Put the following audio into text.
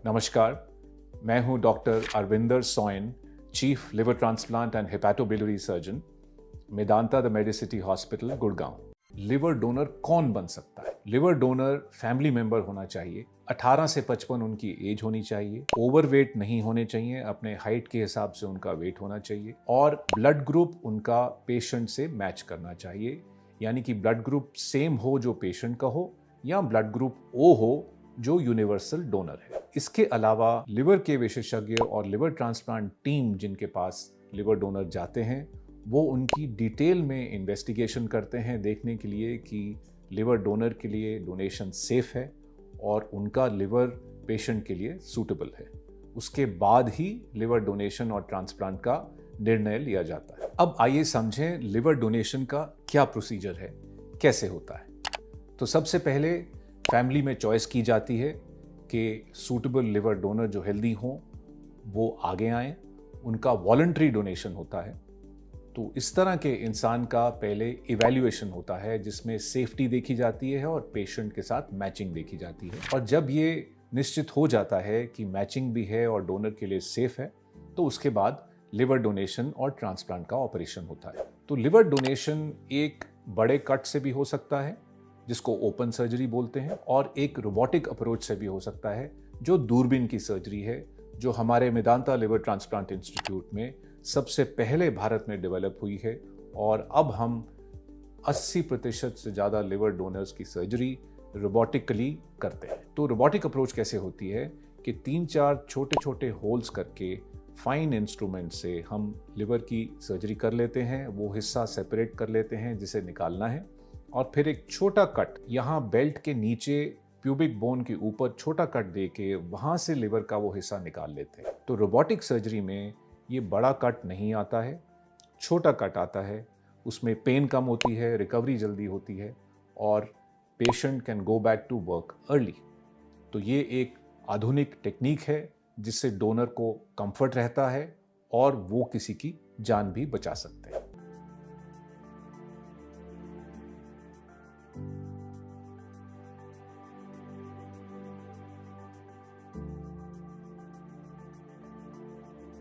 नमस्कार, मैं हूं doctor Arvinder Soin, chief liver transplant and hepatobiliary surgeon, Medanta the Medicity hospital, Gurgaon. Liver donor कौन बन सकता है? लिवर डोनर फैमिली मेंबर होना चाहिए, 18 से 55 उनकी एज होनी चाहिए, ओवरवेट नहीं होने चाहिए, अपने हाइट के हिसाब से उनका वेट होना चाहिए और ब्लड ग्रुप उनका पेशेंट से मैच करना चाहिए, यानी कि ब्लड ग्रुप सेम हो जो पेशेंट का हो या ब्लड ग्रुप ओ हो जो यूनिवर्सल डोनर है। इसके अलावा लिवर के विशेषज्ञ और लिवर ट्रांसप्लांट टीम जिनके पास लिवर डोनर जाते हैं वो उनकी डिटेल में इन्वेस्टिगेशन करते हैं देखने के लिए कि लिवर डोनर के लिए डोनेशन सेफ है और उनका लिवर पेशेंट के लिए सूटेबल है। उसके बाद ही लिवर डोनेशन और ट्रांसप्लांट का निर्णय लिया जाता है। अब आइए समझें लिवर डोनेशन का क्या प्रोसीजर है, कैसे होता है। तो सबसे पहले फैमिली में चॉइस की जाती है कि सूटेबल लिवर डोनर जो हेल्दी हों वो आगे आएं, उनका वॉलंटरी डोनेशन होता है। तो इस तरह के इंसान का पहले इवैल्यूएशन होता है जिसमें सेफ्टी देखी जाती है और पेशेंट के साथ मैचिंग देखी जाती है। और जब ये निश्चित हो जाता है कि मैचिंग भी है और डोनर के लिए सेफ है तो उसके बाद लिवर डोनेशन और ट्रांसप्लांट का ऑपरेशन होता है। तो लिवर डोनेशन एक बड़े कट से भी हो सकता है जिसको ओपन सर्जरी बोलते हैं और एक रोबोटिक अप्रोच से भी हो सकता है जो दूरबीन की सर्जरी है, जो हमारे मेदांता लिवर ट्रांसप्लांट इंस्टीट्यूट में सबसे पहले भारत में डेवलप हुई है और अब हम 80% से ज़्यादा लिवर डोनर्स की सर्जरी रोबोटिकली करते हैं। तो रोबोटिक अप्रोच कैसे होती है कि 3-4 छोटे छोटे होल्स करके फाइन इंस्ट्रूमेंट से हम लिवर की सर्जरी कर लेते हैं, वो हिस्सा सेपरेट कर लेते हैं जिसे निकालना है और फिर एक छोटा कट यहाँ बेल्ट के नीचे प्यूबिक बोन के ऊपर छोटा कट दे के वहाँ से लिवर का वो हिस्सा निकाल लेते हैं। तो रोबोटिक सर्जरी में ये बड़ा कट नहीं आता है, छोटा कट आता है, उसमें पेन कम होती है, रिकवरी जल्दी होती है और patient can go back to work early. तो ये एक आधुनिक टेक्निक है जिससे डोनर को कंफर्ट रहता है और वो किसी की जान भी बचा सकते हैं।